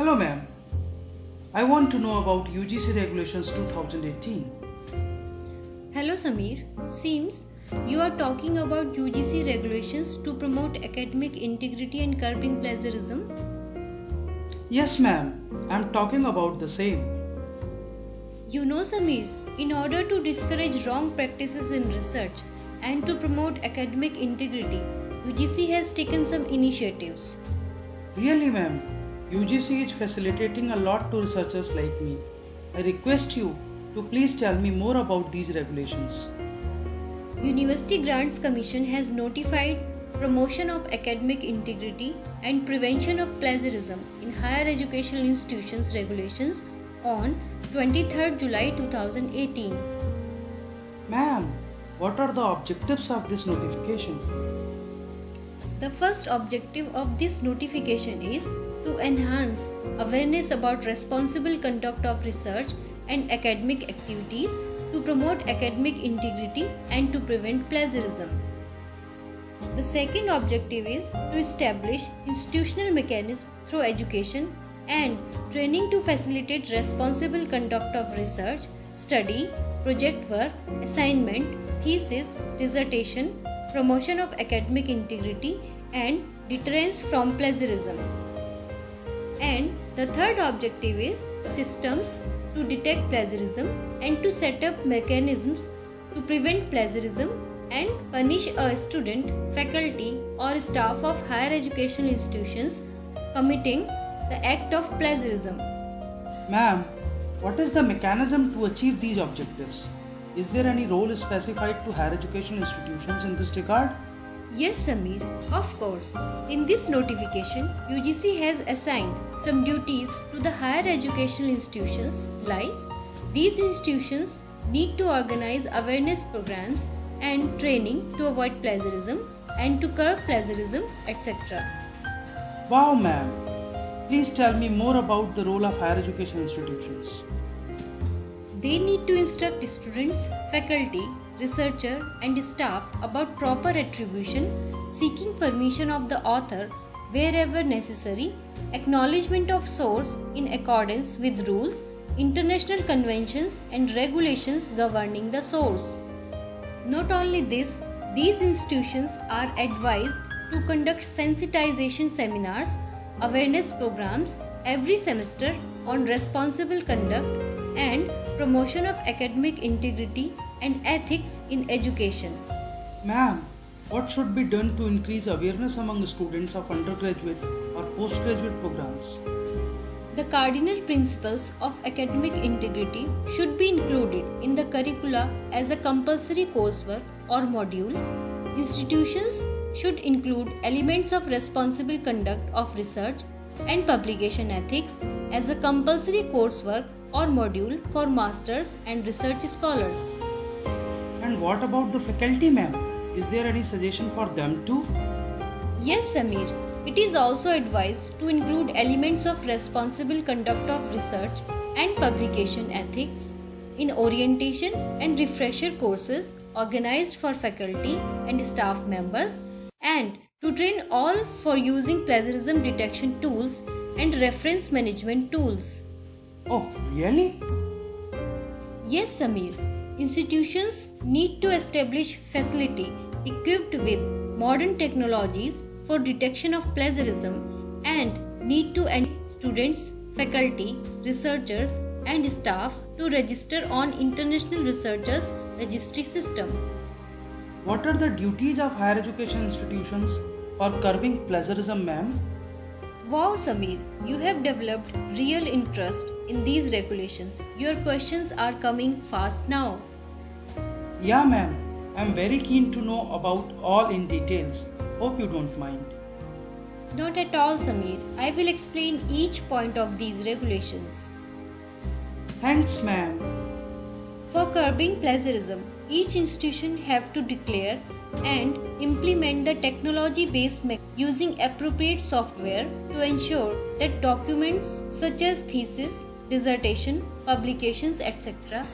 Hello ma'am. I want to know about UGC Regulations 2018. Hello Samir. Seems you are talking about UGC regulations to promote academic integrity and curbing plagiarism. Yes ma'am, I am talking about the same. You know Samir, in order to discourage wrong practices in research and to promote academic integrity, UGC has taken some initiatives. Really ma'am, UGC is facilitating a lot to researchers like me. I request you to please tell me more about these regulations. University Grants Commission has notified promotion of academic integrity and prevention of plagiarism in higher educational institutions regulations on 23rd July 2018. Ma'am, what are the objectives of this notification? The first objective of this notification is to enhance awareness about responsible conduct of research and academic activities to promote academic integrity and to prevent plagiarism. The second objective is to establish institutional mechanisms through education and training to facilitate responsible conduct of research, study, project work, assignment, thesis, dissertation, promotion of academic integrity and deterrence from plagiarism. And the third objective is systems to detect plagiarism and to set up mechanisms to prevent plagiarism and punish a student, faculty or staff of higher educational institutions committing the act of plagiarism. Ma'am, what is the mechanism to achieve these objectives? Is there any role specified to higher educational institutions in this regard? Yes, Samir, of course. In this notification, UGC has assigned some duties to the higher educational institutions like these institutions need to organize awareness programs and training to avoid plagiarism and to curb plagiarism, etc. Wow ma'am, please tell me more about the role of higher education institutions. They need to instruct students, faculty, researcher and staff about proper attribution, seeking permission of the author wherever necessary, acknowledgement of source in accordance with rules, international conventions and regulations governing the source. Not only this, these institutions are advised to conduct sensitization seminars, awareness programs every semester on responsible conduct and promotion of academic integrity and ethics in education. Ma'am, what should be done to increase awareness among students of undergraduate or postgraduate programs? The cardinal principles of academic integrity should be included in the curricula as a compulsory coursework or module. Institutions should include elements of responsible conduct of research and publication ethics as a compulsory coursework or module for masters and research scholars. And what about the faculty ma'am? Is there any suggestion for them too? Yes, Samir. It is also advised to include elements of responsible conduct of research and publication ethics in orientation and refresher courses organized for faculty and staff members and to train all for using plagiarism detection tools and reference management tools. Oh, really? Yes, Samir. Institutions need to establish facility equipped with modern technologies for detection of plagiarism and need to encourage students, faculty, researchers and staff to register on International Researchers Registry System. What are the duties of higher education institutions for curbing plagiarism ma'am? Wow, Samir, you have developed real interest in these regulations. Your questions are coming fast now. Yeah ma'am, I am very keen to know about all in details. Hope you don't mind. Not at all, Samir. I will explain each point of these regulations. Thanks ma'am. For curbing plagiarism, each institution have to declare and implement the technology-based using appropriate software to ensure that documents such as thesis, dissertation, publications, etc.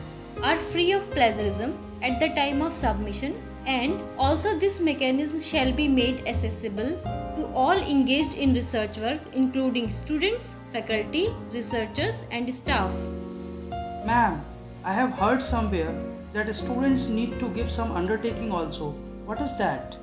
are free of plagiarism at the time of submission And also this mechanism shall be made accessible to all engaged in research work, including students, faculty, researchers and staff. Ma'am, I have heard somewhere that students need to give some undertaking also. What is that?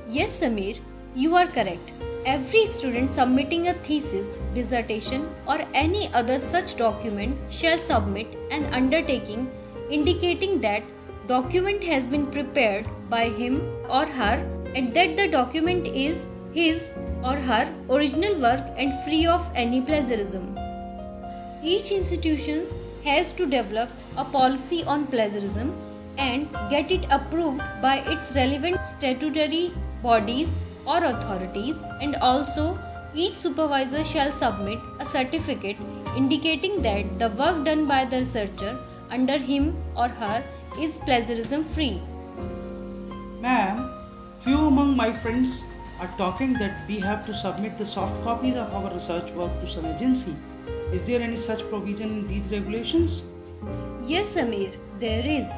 Yes, Samir, you are correct. Every student submitting a thesis, dissertation, or any other such document shall submit an undertaking indicating that document has been prepared by him or her and that the document is his or her original work and free of any plagiarism. Each institution has to develop a policy on plagiarism and get it approved by its relevant statutory bodies or authorities, and also each supervisor shall submit a certificate indicating that the work done by the researcher under him or her is plagiarism free. Ma'am, few among my friends are talking that we have to submit the soft copies of our research work to some agency. Is there any such provision in these regulations? Yes, Samir, there is.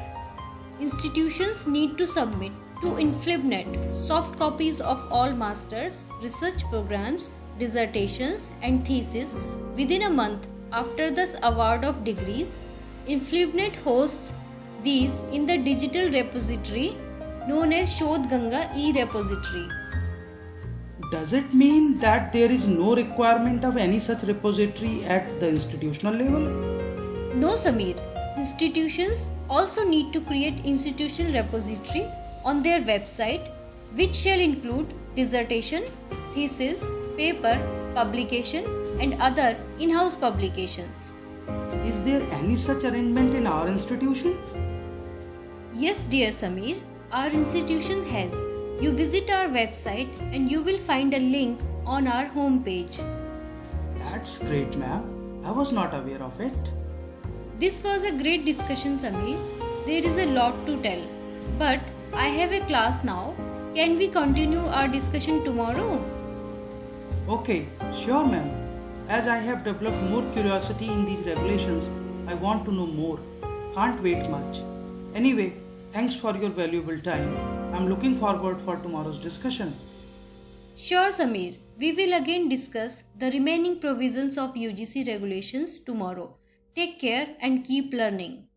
Institutions need to submit to InflibNet soft copies of all masters, research programs, dissertations, and theses within a month after the award of degrees. InflibNet hosts these in the digital repository known as Shodh Ganga e-repository. Does it mean that there is no requirement of any such repository at the institutional level? No, Samir. Institutions also need to create institutional repository on their website, which shall include dissertation, thesis, paper, publication, and other in-house publications. Is there any such arrangement in our institution? Yes, dear Samir, our institution has. You visit our website and you will find a link on our homepage. That's great, ma'am. I was not aware of it. This was a great discussion, Samir. There is a lot to tell. But I have a class now. Can we continue our discussion tomorrow? Okay, sure, ma'am. As I have developed more curiosity in these regulations, I want to know more. Can't wait much. Anyway, thanks for your valuable time. I'm looking forward for tomorrow's discussion. Sure, Samir. We will again discuss the remaining provisions of UGC regulations tomorrow. Take care and keep learning.